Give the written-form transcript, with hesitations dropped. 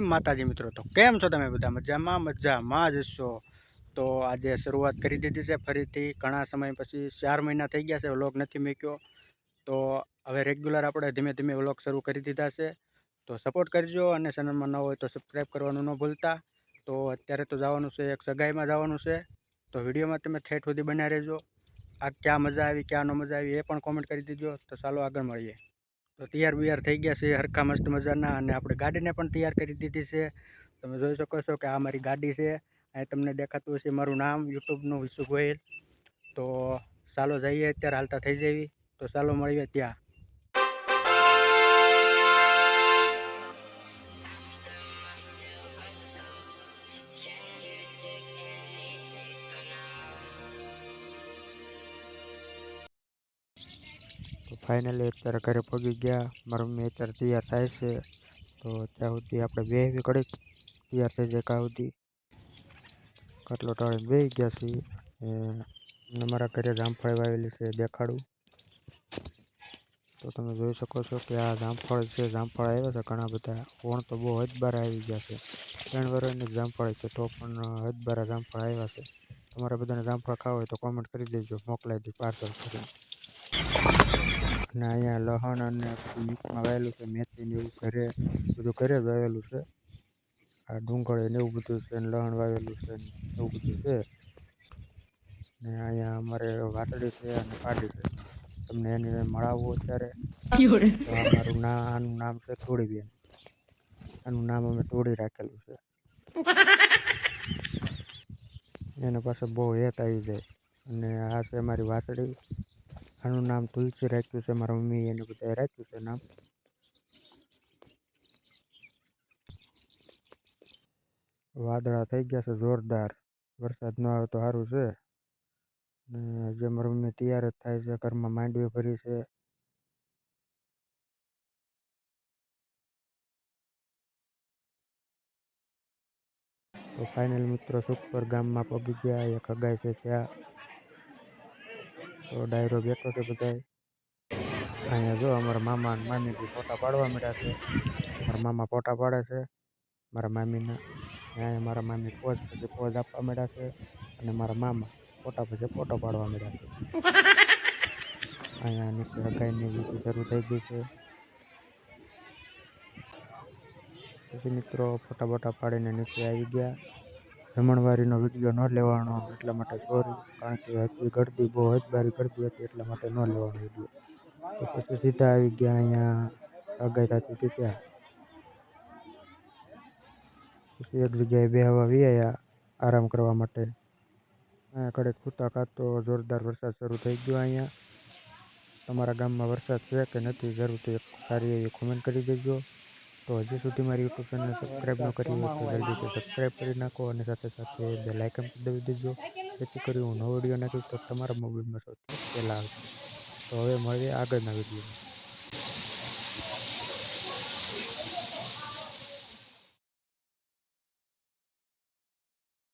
માતાજી મિત્રો, તો કેમ છો તમે બધા? મજામાં જ છો? તો આજે શરૂઆત કરી દીધી છે ફરીથી ઘણા સમય પછી 4 મહિના થઈ ગયા છે વ્લોગ નથી મૂક્યો. તો હવે રેગ્યુલર આપણે ધીમે ધીમે વ્લોગ શરૂ કરી દીધા છે. તો સપોર્ટ કરજો અને ચેનલમાં ન હોય તો સબસ્ક્રાઈબ કરવાનું ન ભૂલતા. તો અત્યારે તો જવાનું છે, એક સગાઈમાં જવાનું છે. તો વિડીયોમાં તમે ઠેઠ સુધી બન્યા રહેજો. આ ક્યાં મજા આવી ક્યાં ન મજા આવી એ પણ કોમેન્ટ કરી દીજો. તો ચાલો આગળ મળીએ. તો તૈયાર બિયાર થઈ ગયા છે હરખા મસ્ત મજાના, અને આપણે ગાડીને પણ તૈયાર કરી દીધી છે. તમે જોઈ શકો છો કે આ મારી ગાડી છે. અહીં તમને દેખાતું હશે મારું નામ યુટ્યુબનું વિશુ ગોહિલ. તો ચાલો જઈએ, અત્યારે હાલતા થઈ જવી. તો ચાલો મળીએ ત્યાં. તો ફાઇનલી અત્યારે ઘરે પહોંચી ગયા. મારી મમ્મી અત્યારે તૈયાર થાય છે. તો ત્યાં સુધી આપણે બેસવી કડીક તૈયાર થઈ જાય ત્યાં સુધી કટલો ટાળીને બેસી ગયા છીએ. અને મારા ઘરે જામફળ વાવેલી છે દેખાડું. તો તમે જોઈ શકો છો કે આ જામફળ છે. જામફળ આવ્યા છે ઘણા બધા. ઓણ તો બહુ હદબાર આવી ગયા છે. 3 વર્ષની જામફળ છે તો પણ હદબારા જામફળ આવ્યા છે. તમારે બધાને જામફળ ખાવા હોય તો કોમેન્ટ કરી દેજો, મોકલાવી દઈ પાર્સલ કરીને. અને અહીંયા લસણ અને બધું મિક્સમાં વાવેલું છે. મેથી ને એવું બધું ઘરે જ વાવેલું છે. આ ડુંગળી ને એવું બધું છે, ને લસણ વાવેલું છે ને એવું બધું છે. ને અહીંયા અમારે વાટડી છે અને પાડી છે. તમને એની મળાવવું અત્યારે. તો આનું નામ છે તોડીબેન. આનું નામ અમે તોડી રાખેલું છે. એને પાસે બહુ હેત આવી જાય. અને આ છે મારી વાટડી. આનું નામ તુલસી રાખ્યું છે. મારા મમ્મી એને બધાએ રાખ્યું છે નામ. વાદળા થઈ ગયા છે જોરદાર. વરસાદ ન આવે તો સારું છે. જે મારી મમ્મી તૈયાર જ થાય છે. ઘરમાં માંડવી ભરી છે. તો ફાઇનલ મિત્રો સુખપર ગામમાં પહોંચી ગયા. એક હગાઈ છે ત્યાં. તો ડાયરો બેઠો છે બધાય. અહીંયા જો અમારા મામા અને મામી બી ફોટા પાડવા મળ્યા છે. મારા મામા ફોટા પાડે છે મારા મામીના. અહીંયા મારા મામી પોઝ પછી પોઝ આપવા મળ્યા છે. અને મારા મામા ફોટા પછી ફોટો પાડવા મળ્યા છે. અહીંયા નીચે હગાઈની વિધિ શરૂ થઈ ગઈ છે. પછી મિત્રો ફોટા બોટા પાડીને નીચે આવી ગયા. જમણવારીનો વિડીયો ન લેવાનો એટલા માટે સોરી, કારણ કે હતી ગળદી બહુ હદબારી ગળદી હતી એટલા માટે ન લેવાનો વિડીયો. તો પછી સીધા આવી ગયા અહીંયા હગાઈ થતી હતી ત્યાં. પછી એક જગ્યાએ બેહવા આવ્યા આરામ કરવા માટે. અહીંયા કડેક ખૂટા ખાતો જોરદાર વરસાદ શરૂ થઈ ગયો. અહીંયા તમારા ગામમાં વરસાદ છે કે નથી જરૂરથી એક સારી એવી કોમેન્ટ કરી દેજો. તો હજી સુધી મારી યુટ્યુબ ચેનલ સબસ્ક્રાઈબ ન કરી હોય તો જલ્દીથી સબસ્ક્રાઈબ કરી નાખો, અને સાથે સાથે બેલ આઇકન દબાવી દેજો, જેથી કરી હું નવો વિડીયો નાખીશ તો તમારા મોબાઈલમાં સૌથી પહેલાં આવશે. તો હવે મળીએ આગળના વિડીયોમાં.